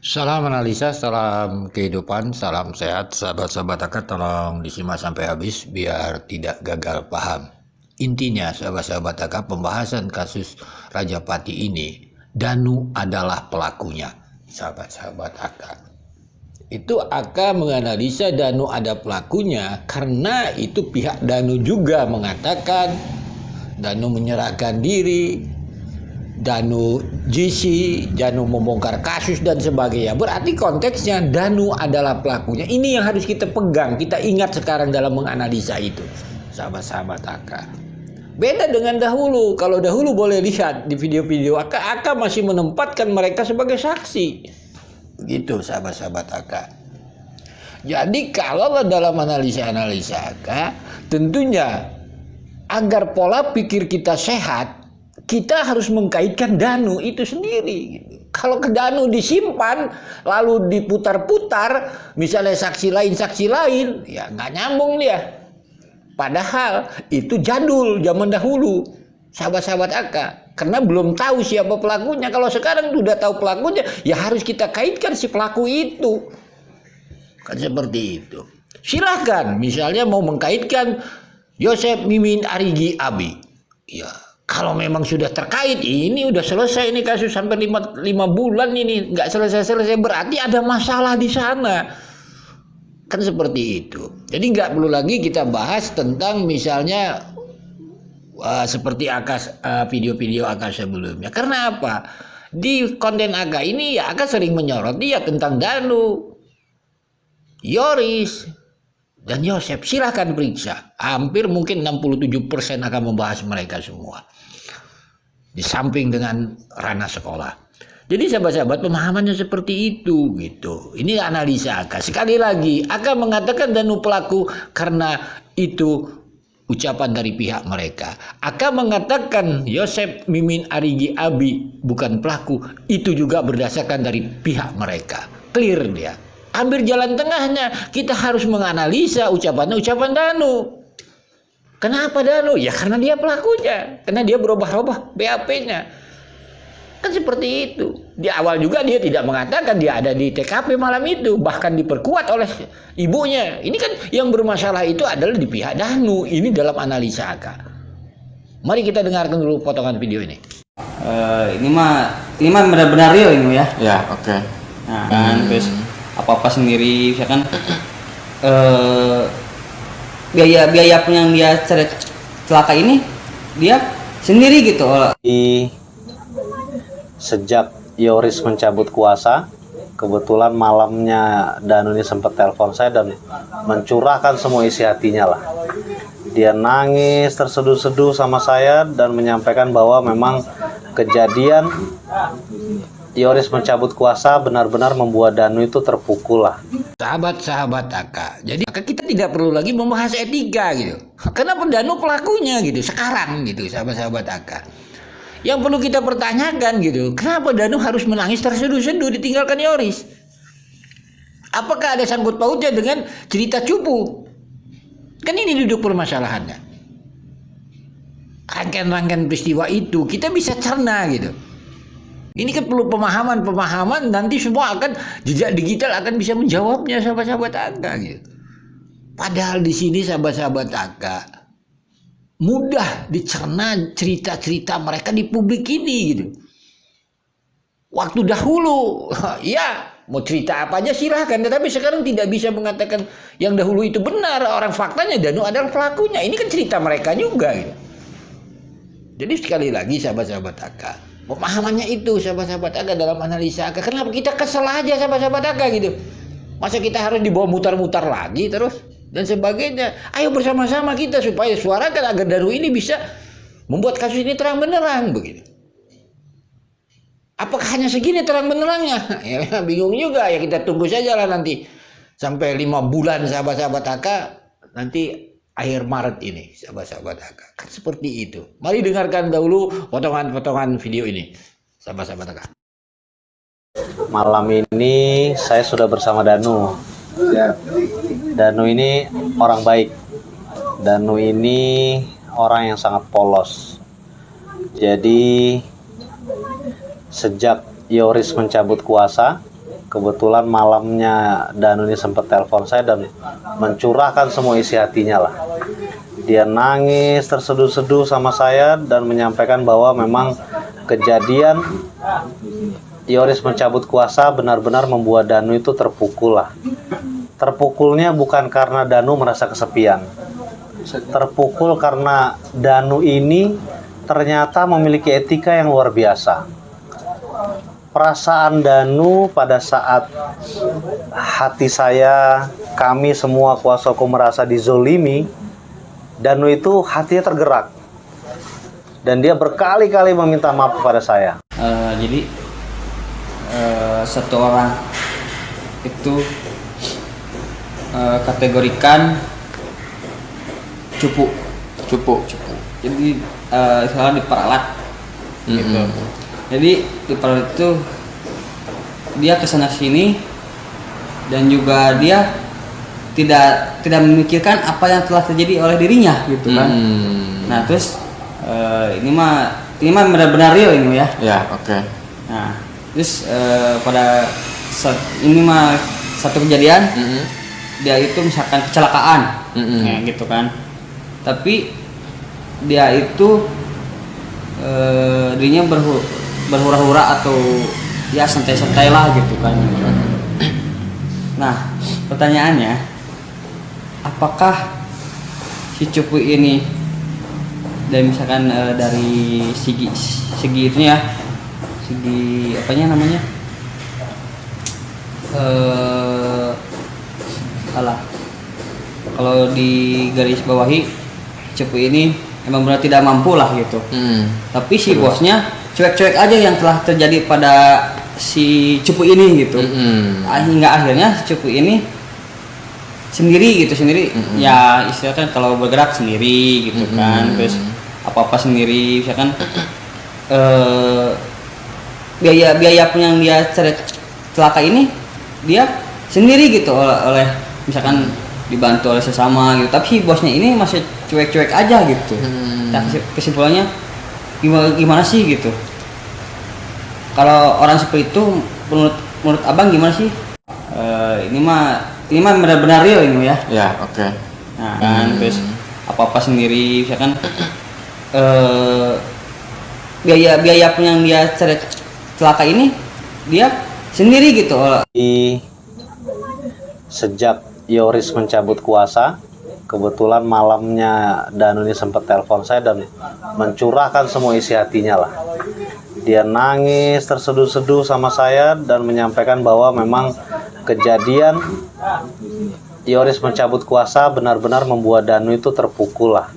Salam analisa, salam kehidupan, salam sehat, sahabat-sahabat akad tolong disimak sampai habis biar tidak gagal paham. Intinya sahabat-sahabat akad pembahasan kasus Rajapati ini, Danu adalah pelakunya. Sahabat-sahabat akad. Itu akan menganalisa Danu ada pelakunya karena itu pihak Danu juga mengatakan Danu menyerahkan diri, Danu GC, Danu membongkar kasus dan sebagainya. Berarti konteksnya Danu adalah pelakunya. Ini yang harus kita pegang, kita ingat sekarang dalam menganalisa itu. Sahabat-sahabat AK. Beda dengan dahulu. Kalau dahulu boleh lihat di video-video AK masih menempatkan mereka sebagai saksi. Begitu sahabat-sahabat AK. Jadi kalau dalam analisa-analisa AK, tentunya agar pola pikir kita sehat, kita harus mengkaitkan Danu itu sendiri. Kalau ke Danu disimpan lalu diputar-putar, misalnya saksi lain, ya nggak nyambung dia. Padahal itu jadul zaman dahulu, sahabat-sahabat AK. Karena belum tahu siapa pelakunya. Kalau sekarang sudah tahu pelakunya, ya harus kita kaitkan si pelaku itu. Kan seperti itu. Silahkan, misalnya mau mengkaitkan Yosep Mimin Arigi Abi. Ya, kalau memang sudah terkait, ini udah selesai ini kasus sampai 5 bulan ini nggak selesai-selesai, berarti ada masalah di sana. Kan seperti itu. Jadi nggak perlu lagi kita bahas tentang misalnya seperti video-video AK sebelumnya. Karena apa? Di konten AK ini ya AK sering menyorot dia tentang Danu, Yoris, dan Yosep. Silahkan periksa. Hampir mungkin 67% akan membahas mereka semua. Di samping dengan ranah sekolah. Jadi sahabat-sahabat pemahamannya seperti itu gitu. Ini analisa AK. Sekali lagi AK mengatakan Danu pelaku karena itu ucapan dari pihak mereka. AK mengatakan Yosep Mimin Arigi Abi bukan pelaku, itu juga berdasarkan dari pihak mereka. Clear dia. Ambil jalan tengahnya, kita harus menganalisa ucapan Danu. Kenapa Danu? Ya karena dia pelakunya, karena dia berubah-ubah BAP-nya. Kan seperti itu. Di awal juga dia tidak mengatakan dia ada di TKP malam itu, bahkan diperkuat oleh ibunya. Ini kan yang bermasalah itu adalah di pihak Danu. Ini dalam analisa AK. Mari kita dengarkan dulu potongan video ini. Ini mah benar-benar real ini ya. Ya, oke. Nah, kan terus apa-apa sendiri misalkan biaya yang dia celaka ini dia sendiri gitu. Sejak Yoris mencabut kuasa, kebetulan malamnya Danu ini sempat telepon saya dan mencurahkan semua isi hatinya lah. Dia nangis terseduh-seduh sama saya dan menyampaikan bahwa memang kejadian Yoris mencabut kuasa benar-benar membuat Danu itu terpukul lah. Sahabat-sahabat AK. Jadi kita tidak perlu lagi membahas etika gitu. Kenapa Danu pelakunya gitu sekarang gitu sahabat-sahabat AK. Yang perlu kita pertanyakan gitu, kenapa Danu harus menangis terseduh-seduh ditinggalkan Yoris? Apakah ada sangkut pautnya dengan cerita cupu? Kan ini duduk permasalahannya. Rangkaian-rangkaian peristiwa itu kita bisa cerna gitu. Ini kan perlu pemahaman, nanti semua akan jejak digital akan bisa menjawabnya sahabat-sahabat AK gitu. Padahal di sini sahabat-sahabat AK mudah dicerna cerita-cerita mereka di publik ini gitu. Waktu dahulu, ya mau cerita apa aja silahkan, tetapi sekarang tidak bisa mengatakan yang dahulu itu benar. Orang faktanya Danu adalah pelakunya. Ini kan cerita mereka juga gitu. Jadi sekali lagi sahabat-sahabat AK, pemahamannya itu sahabat-sahabat AK dalam analisa AK. Kenapa kita kesel aja sahabat-sahabat AK gitu? Masa kita harus dibawa mutar-mutar lagi terus? Dan sebagainya. Ayo bersama-sama kita supaya suarakan agar Danu ini bisa membuat kasus ini terang benderang begitu. Apakah hanya segini terang benderangnya? Ya bingung juga ya, kita tunggu saja lah nanti sampai 5 bulan sahabat-sahabat AK, nanti akhir Maret ini sahabat-sahabat AK. Kan seperti itu. Mari dengarkan dahulu potongan-potongan video ini sahabat-sahabat AK. Malam ini saya sudah bersama Danu. Danu ini orang baik. Danu ini orang yang sangat polos. Jadi sejak Yoris mencabut kuasa, Kebetulan malamnya Danu ini sempat telepon saya dan mencurahkan semua isi hatinya lah. Dia nangis terseduh-seduh sama saya dan menyampaikan bahwa memang kejadian Yoris mencabut kuasa benar-benar membuat Danu itu terpukul lah. Terpukulnya bukan karena Danu merasa kesepian. Terpukul karena Danu ini ternyata memiliki etika yang luar biasa. Perasaan Danu pada saat hati saya, kami semua kuasa hukum merasa dizolimi, Danu itu hatinya tergerak. Dan dia berkali-kali meminta maaf kepada saya. Jadi satu orang itu kategorikan cupu. Jadi istilahnya diperalat gitu. Jadi diperalat itu dia kesana sini dan juga dia tidak memikirkan apa yang telah terjadi oleh dirinya gitu kan. Nah terus ini mah benar-benar real ini ya. Ya, oke. Nah terus pada saat ini mah satu kejadian dia itu misalkan kecelakaan ya, gitu kan. Tapi dia itu dirinya berhura-hura atau ya santai-santai lah gitu kan. Nah pertanyaannya, apakah si cupu ini dan misalkan dari segi itunya ya, segi apanya namanya kalau di garis bawahi cupu ini emang benar tidak mampu lah gitu. Tapi si bosnya cuek-cuek aja yang telah terjadi pada si cupu ini gitu. Hingga akhirnya si cupu ini sendiri ya istilahnya kalau bergerak sendiri gitu kan. Terus apa-apa sendiri misalkan biaya pun yang dia celaka ini dia sendiri gitu oleh misalkan dibantu oleh sesama gitu. Tapi si bosnya ini masih cuek-cuek aja gitu. Nah, kesimpulannya gimana sih gitu? Kalau orang seperti itu menurut abang gimana sih? Ini mah benar-benar real ini ya. Ya, oke. Nah kan terus apa-apa sendiri misalkan biaya pun yang dia celaka ini dia sendiri gitu. Sejak Yoris mencabut kuasa, kebetulan malamnya Danu ini sempat telepon saya dan mencurahkan semua isi hatinya lah. Dia nangis terseduh-seduh sama saya dan menyampaikan bahwa memang kejadian Yoris mencabut kuasa benar-benar membuat Danu itu terpukul lah.